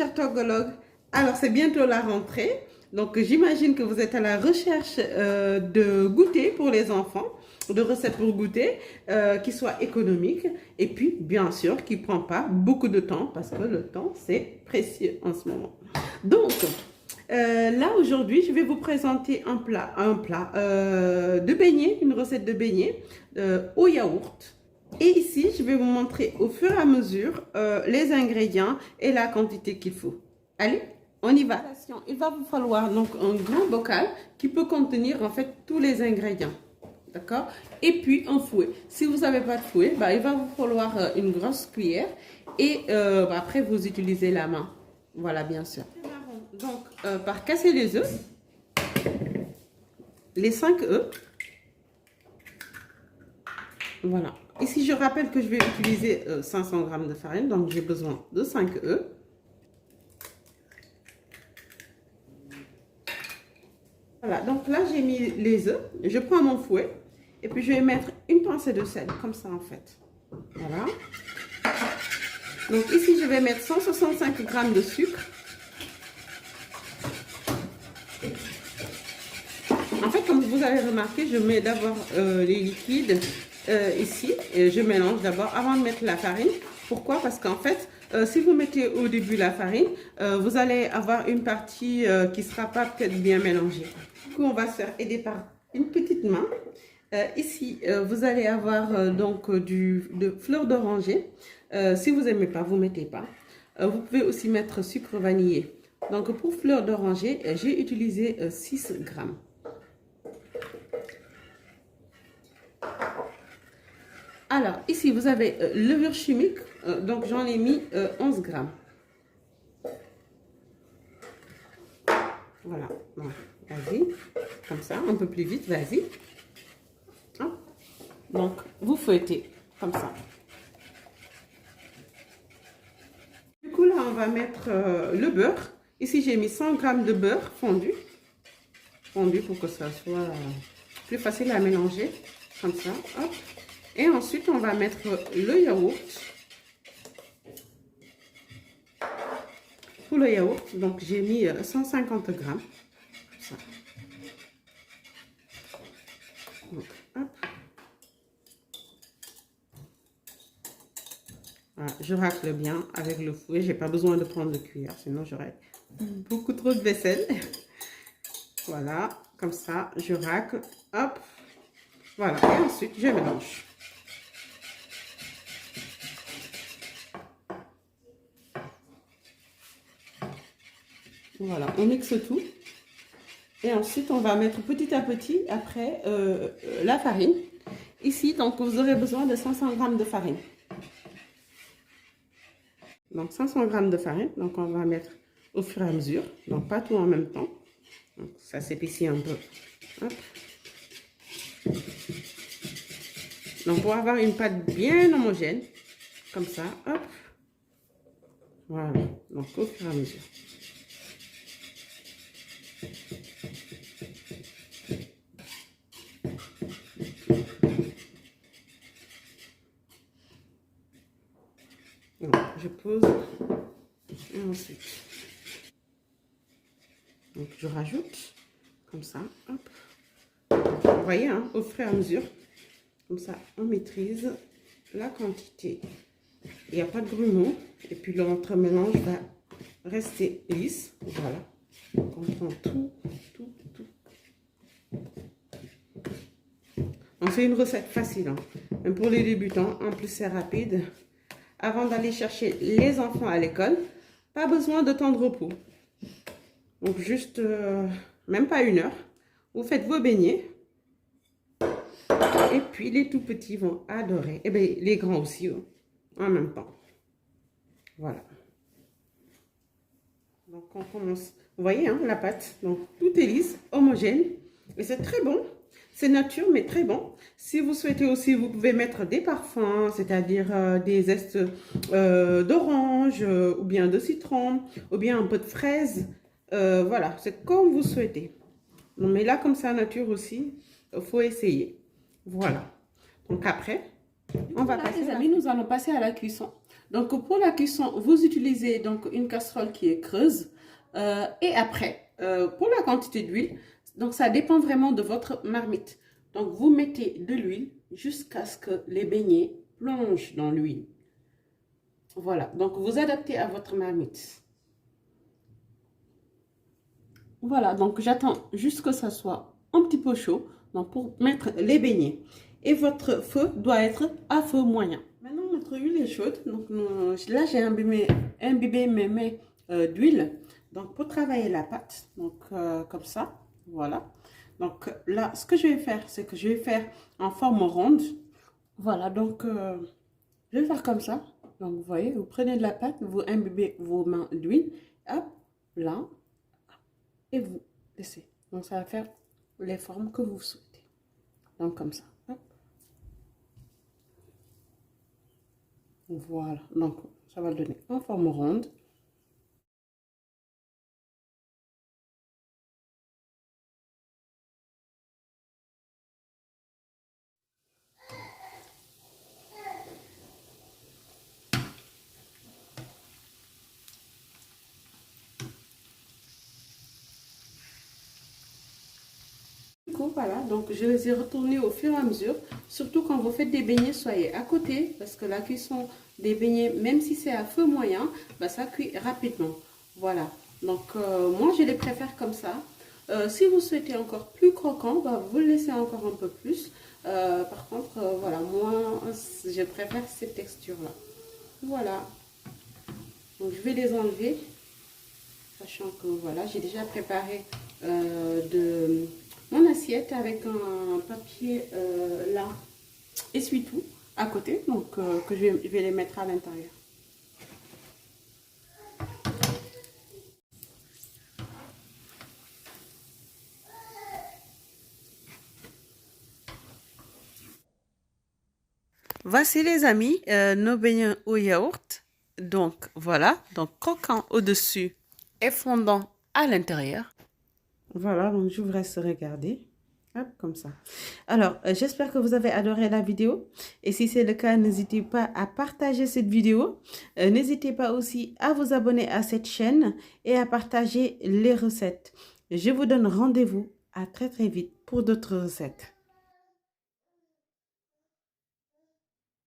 chers togologues. Alors, c'est bientôt la rentrée. Donc, j'imagine que vous êtes à la recherche de goûter pour les enfants, de recettes pour goûter qui soient économiques et puis, bien sûr, qui ne prennent pas beaucoup de temps parce que le temps, c'est précieux en ce moment. Donc, là, aujourd'hui, je vais vous présenter un plat de beignets, une recette de beignets au yaourt. Et ici, je vais vous montrer au fur et à mesure les ingrédients et la quantité qu'il faut. Allez, on y va. Il va vous falloir donc un grand bocal qui peut contenir en fait tous les ingrédients. D'accord? Et puis un fouet. Si vous n'avez pas de fouet, bah, il va vous falloir une grosse cuillère et après vous utilisez la main. Voilà, bien sûr. Donc, par casser les œufs, les 5 œufs. Voilà. Ici, je rappelle que je vais utiliser 500 g de farine, donc j'ai besoin de 5 œufs. Voilà, donc là, j'ai mis les œufs. Je prends mon fouet et puis je vais mettre une pincée de sel, comme ça en fait. Voilà. Donc ici, je vais mettre 165 g de sucre. En fait, comme vous avez remarqué, je mets d'abord les liquides ici et je mélange d'abord avant de mettre la farine. Pourquoi? Parce qu'en fait, si vous mettez au début la farine, vous allez avoir une partie qui ne sera pas peut-être bien mélangée. Du coup, on va se faire aider par une petite main. Ici, vous allez avoir donc de fleur d'oranger. Si vous n'aimez pas, vous ne mettez pas. Vous pouvez aussi mettre sucre vanillé. Donc, pour fleur d'oranger, j'ai utilisé 6 grammes. Alors, ici, vous avez levure chimique, donc j'en ai mis 11 grammes. Voilà, vas-y, comme ça, un peu plus vite, vas-y. Donc, vous fouettez, comme ça. Du coup, là, on va mettre le beurre. Ici, j'ai mis 100 g de beurre fondu. Fondu pour que ça soit plus facile à mélanger, comme ça, hop. Et ensuite, on va mettre le yaourt. Pour le yaourt, donc j'ai mis 150 grammes. Ça. Donc, hop. Voilà, je racle bien avec le fouet. J'ai pas besoin de prendre de cuillère, sinon j'aurais beaucoup trop de vaisselle. Voilà, comme ça, je racle. Hop. Voilà, et ensuite, je mélange. Voilà, on mixe tout. Et ensuite, on va mettre petit à petit, après, la farine. Ici, donc, vous aurez besoin de 500 g de farine. Donc, 500 g de farine. Donc, on va mettre au fur et à mesure. Donc, pas tout en même temps. Donc, ça s'épaissit un peu. Hop. Donc, pour avoir une pâte bien homogène, comme ça, hop. Voilà. Donc, au fur et à mesure. Donc, je pose et ensuite donc je rajoute comme ça, hop. Vous voyez, hein, au fur et à mesure, comme ça on maîtrise la quantité. Il n'y a pas de grumeaux et puis l'entremélange va rester lisse. Voilà, donc on prend tout. Donc c'est une recette facile, hein. Même pour les débutants, en plus c'est rapide. Avant d'aller chercher les enfants à l'école, pas besoin de temps de repos. Donc juste, même pas 1 heure, vous faites vos beignets. Et puis les tout petits vont adorer. Et bien les grands aussi, en même temps. Voilà. Donc on commence, vous voyez hein, la pâte. Donc tout est lisse, homogène. Et c'est très bon. C'est nature, mais très bon. Si vous souhaitez aussi, vous pouvez mettre des parfums, c'est-à-dire des zestes d'orange, ou bien de citron, ou bien un peu de fraise. Voilà, c'est comme vous souhaitez. Non, mais là, comme ça, nature aussi, il faut essayer. Voilà. Donc après, on va passer, les amis, nous allons passer à la cuisson. Donc, pour la cuisson, vous utilisez donc une casserole qui est creuse. Et après, pour la quantité d'huile, donc ça dépend vraiment de votre marmite. Donc, vous mettez de l'huile jusqu'à ce que les beignets plongent dans l'huile. Voilà, donc vous adaptez à votre marmite. Voilà, donc j'attends juste que ça soit un petit peu chaud donc pour mettre les beignets. Et votre feu doit être à feu moyen. Maintenant, notre huile est chaude. Donc là, j'ai imbibé mes mains d'huile. Donc pour travailler la pâte, donc comme ça, voilà. Donc là, ce que je vais faire, c'est que je vais faire en forme ronde. Voilà, donc je vais faire comme ça. Donc vous voyez, vous prenez de la pâte, vous imbibez vos mains d'huile. Hop, là. Et vous laissez. Donc ça va faire les formes que vous souhaitez. Donc comme ça. Hop. Voilà. Donc ça va donner en forme ronde. Du coup, voilà, donc je les ai retournés au fur et à mesure. Surtout quand vous faites des beignets, soyez à côté parce que la cuisson des beignets, même si c'est à feu moyen, bah, ça cuit rapidement. Voilà, donc moi je les préfère comme ça. Si vous souhaitez encore plus croquant, bah, vous le laissez encore un peu plus. Par contre, voilà, moi je préfère cette texture-là. Voilà, donc je vais les enlever, sachant que voilà, j'ai déjà préparé mon assiette avec un papier là, essuie-tout à côté, donc que je vais les mettre à l'intérieur. Voici les amis, nos beignets au yaourt. Donc voilà, donc croquant au-dessus et fondant à l'intérieur. Voilà, donc je vous laisse regarder. Hop, comme ça. Alors, j'espère que vous avez adoré la vidéo. Et si c'est le cas, n'hésitez pas à partager cette vidéo. N'hésitez pas aussi à vous abonner à cette chaîne et à partager les recettes. Je vous donne rendez-vous à très très vite pour d'autres recettes.